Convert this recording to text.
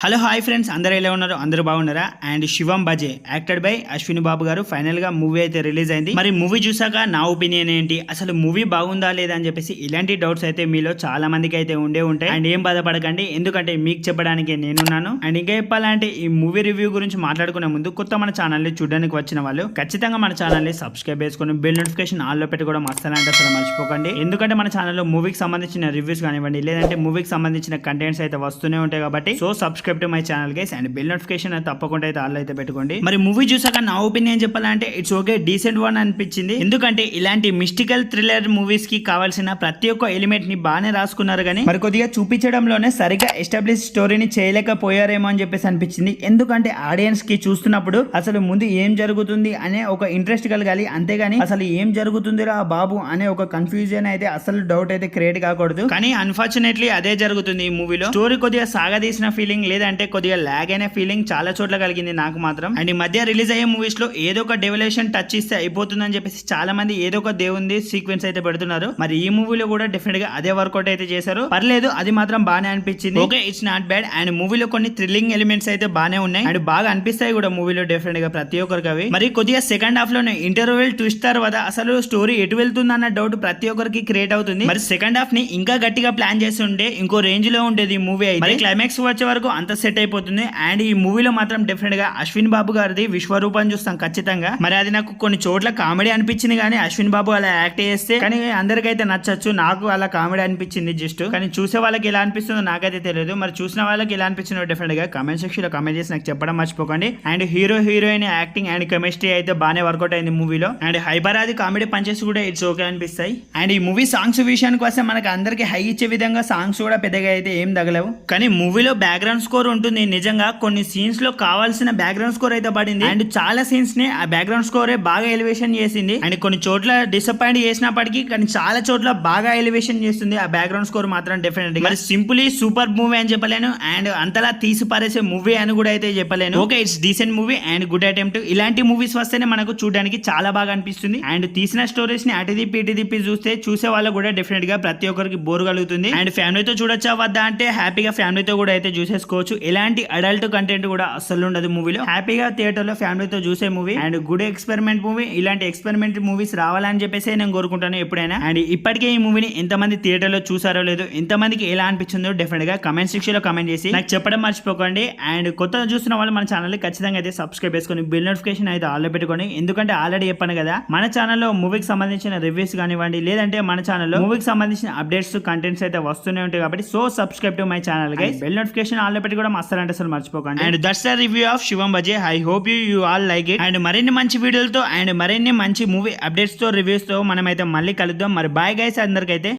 Hello hi friends, అందరూ ఎలా ఉన్నారు? అందరూ బాగున్నారా? And Shivam Baje acted by Ashwini Babu garu final గా మూవీ అయితే రిలీజ్ అయింది. మరి మూవీ చూసాక నా ఒపీనియన్ ఏంటి, అసలు మూవీ బాగుందా లేదా అని చెప్పేసి ఇలాంటి డౌట్స్ అయితే మీలో చాలా మందికి అయితే ఉండే ఉంటాయి. అండ్ ఏం బాధపడకండి, ఎందుకంటే మీకు చెప్పడానికి నేనున్నాను. అండ్ ఇంకా చెప్పాలంటే ఈ మూవీ రివ్యూ గురించి మాట్లాడుకునే ముందు కొత్త మన ఛానల్ ని చూడడానికి వచ్చిన వాళ్ళు ఖచ్చితంగా మన ఛానల్ ని సబ్స్క్రైబ్ చేసుకుని బెల్ నోటిఫికేషన్ ఆల్ లో పెట్టుకోవడం అసలు మర్చిపోకండి. ఎందుకంటే మన ఛానల్లో మూవీకి సంబంధించిన రివ్యూస్ కానివ్వండి, లేదంటే మూవీకి సంబంధించిన కంటెంట్స్ అయితే వస్తూనే ఉంటాయి. కాబట్టి so subscribe to my channel guys and bell notification తప్పకుండా అయితే ఆల్ అయితే పెట్టుకోండి. మరి మూవీ చూసాక నా ఒపీనియన్ చెప్పాలంటే ఇట్స్ ఓకే, డీసెంట్ వన్ అనిపించింది. ఎందుకంటే ఇలాంటి మిస్టికల్ థ్రిల్లర్ మూవీస్ కి కావాల్సిన ప్రతి ఒక్క ఎలిమెంట్ ని బాగానే రాసుకున్నారు, కానీ మరి కొద్దిగా చూపించడంలోనే సరిగా ఎస్టాబ్లిష్ స్టోరీని చేయలేకపోయారేమో అని చెప్పేసి అనిపించింది. ఎందుకంటే ఆడియన్స్ కి చూస్తున్నప్పుడు అసలు ముందు ఏం జరుగుతుంది అనే ఒక ఇంట్రెస్ట్ కలగాలి, అంతేగాని అసలు ఏం జరుగుతుందిరా బాబు అనే ఒక కన్ఫ్యూజన్ అయితే అసలు డౌట్ అయితే క్రియేట్ కాకూడదు. కానీ అన్ఫార్చునేట్లీ అదే జరుగుతుంది ఈ మూవీలో. స్టోరీ కొద్దిగా సాగదీసిన ఫీలింగ్, లేదంటే కొద్దిగా లాగ్ అయిన ఫీలింగ్ చాలా చోట్ల కలిగింది నాకు మాత్రం. అండ్ ఈ మధ్య రిలీజ్ అయ్యే మూవీస్ లో ఏదో ఒక డెవల్యూషన్ టచ్ ఇస్తే అయిపోతుందని చెప్పేసి చాలా మంది ఏదో ఒక దేవుంది సీక్వెన్స్ అయితే పెడుతున్నారు. మరి ఈ మూవీలో కూడా డెఫినెట్ గా అదే వర్కౌట్ అయితే చేశారు. పర్లేదు, అది మాత్రం బాగానే అనిపించింది. Okay, it's not bad. And మూవీలో కొన్ని థ్రిల్లింగ్ ఎలిమెంట్స్ అయితే బాగానే ఉన్నాయి అండ్ బాగా అనిపిస్తాయి కూడా మూవీలో డెఫినెట్ గా ప్రతి ఒక్కరికి అవి. మరి కొద్దిగా సెకండ్ హాఫ్ లోనే ఇంటర్వెల్ ట్విస్ట్ తర్వాత అసలు స్టోరీ ఎటు వెళ్తుంది అన్న డౌట్ ప్రతి ఒక్కరికి క్రియేట్ అవుతుంది. మరి సెకండ్ హాఫ్ ని ఇంకా గట్టిగా ప్లాన్ చేసి ఉంటే ఇంకో రేంజ్ లో ఉండేది మూవీ అయితే. క్లైమాక్స్ వచ్చే వరకు అంత సెట్ అయిపోతుంది. అండ్ ఈ మూవీలో మాత్రం డెఫినెట్ గా అశ్విన్ బాబు గారిది విశ్వరూపం చూస్తాం ఖచ్చితంగా. మరి అది నాకు కొన్ని చోట్ల కామెడీ అనిపించింది, కానీ అశ్విన్ బాబు అలా యాక్ట్ చేస్తే కానీ అందరికైతే నచ్చచ్చు. నాకు అలా కామెడీ అనిపించింది జస్ట్, కానీ చూసే వాళ్ళకి ఎలా అనిపిస్తుందో నాకైతే తెలియదు. మరి చూసిన వాళ్ళకి ఎలా అనిపించిందో డెఫినెట్ గా కామెంట్ సెక్షన్ లో కామెంట్ చేసి నాకు చెప్పడం మర్చిపోకండి. And hero heroine acting and chemistry అయితే బాగానే వర్కౌట్ అయింది మూవీలో. అండ్ హైపరాది కామెడీ పంచెస్ కూడా ఇట్స్ ఓకే అనిపిస్తాయి. అండ్ ఈ మూవీ సాంగ్స్ విషయానికి వస్తే మనకి అందరికి హై ఇచ్చే విధంగా సాంగ్స్ కూడా పెద్దగా అయితే ఏం తగలవు, కానీ మూవీలో బ్యాక్గ్రౌండ్ స్కోర్ ఉంటుంది. నిజంగా కొన్ని సీన్స్ లో కావాల్సిన బ్యాక్గ్రౌండ్ స్కోర్ అయితే పడింది. అండ్ చాలా సీన్స్ ని ఆ బ్యాక్గ్రౌండ్ స్కోర్ బాగా ఎలివేషన్ చేసింది. అండ్ కొన్ని చోట్ల డిసప్పాయింట్ చేసినప్పటికీ కానీ చాలా చోట్ల బాగా ఎలివేషన్ చేస్తుంది ఆ బ్యాక్గ్రౌండ్ స్కోర్ మాత్రం డెఫినెట్ గా. సింపుల్లీ సూపర్ మూవీ అని చెప్పలేను, అండ్ అంతలా తీసి పారేసే మూవీ అని కూడా అయితే చెప్పలేను. Okay, it's decent movie and good attempt. ఇలాంటి మూవీస్ వస్తేనే మనకు చూడడానికి చాలా బాగా అనిపిస్తుంది. అండ్ తీసిన స్టోరీస్ ని అటు తిప్పి చూస్తే చూసే వాళ్ళకు కూడా డెఫినెట్ గా ప్రతి ఒక్కరికి బోర్ కలుగుతుంది. అండ్ ఫ్యామిలీతో చూడొచ్చా వద్దా అంటే హ్యాపీగా ఫ్యామిలీతో కూడా అయితే చూసేసుకోవచ్చు. ఎలాంటి అడల్ట్ కంటెంట్ కూడా అస్సలు ఉండదు మూవీలో. హ్యాపీగా థియేటర్ లో ఫ్యామిలీతో చూసే movie and good experiment movie. ఇలాంటి ఎక్స్పెరిమెంట్ మూవీస్ రావాలని చెప్పేసి నేను కోరుకుంటాను ఎప్పుడైనా. అండ్ ఇప్పటికే ఈ మూవీని ఎంతమంది థియేటర్ లో చూసారో లేదో, ఎంతమందికి ఎలా అనిపించిందో డెఫినెట్ గా కమెంట్ సెక్షన్ లో కమెంట్ చేసి నాకు చెప్పడం మర్చిపోకండి. అండ్ కొత్తగా చూస్తున్న వాళ్ళు మన ఛానల్ ని ఖచ్చితంగా అయితే సబ్స్క్రైబ్ చేసుకుని బెల్ నోటిఫికేషన్ అయితే ఆల్ పెట్టుకోండి. ఎందుకంటే ఆల్రెడీ చెప్పాను కదా, మన ఛానల్లో మూవీకి సంబంధించిన రివ్యూస్ కానివ్వండి, లేదంటే మన ఛానల్లో మూవీకి సంబంధించిన అప్డేట్స్ కంటెంట్స్ అయితే వస్తూనే ఉంటాయి. కాబట్టి so subscribe to my channel guys. Bell notification all పెట్టుకోవడం అసలు మర్చిపోకండి. And that's the review of Shivam Baje. I hope you all like it. And మరిన్ని మంచి వీడియోలతో అండ్ మరిన్ని మంచి మూవీ అప్డేట్స్ తో రివ్యూస్ తో మనమైతే మళ్ళీ కలుద్దాం. మరి బాయ్ గైస్ అందరికైతే.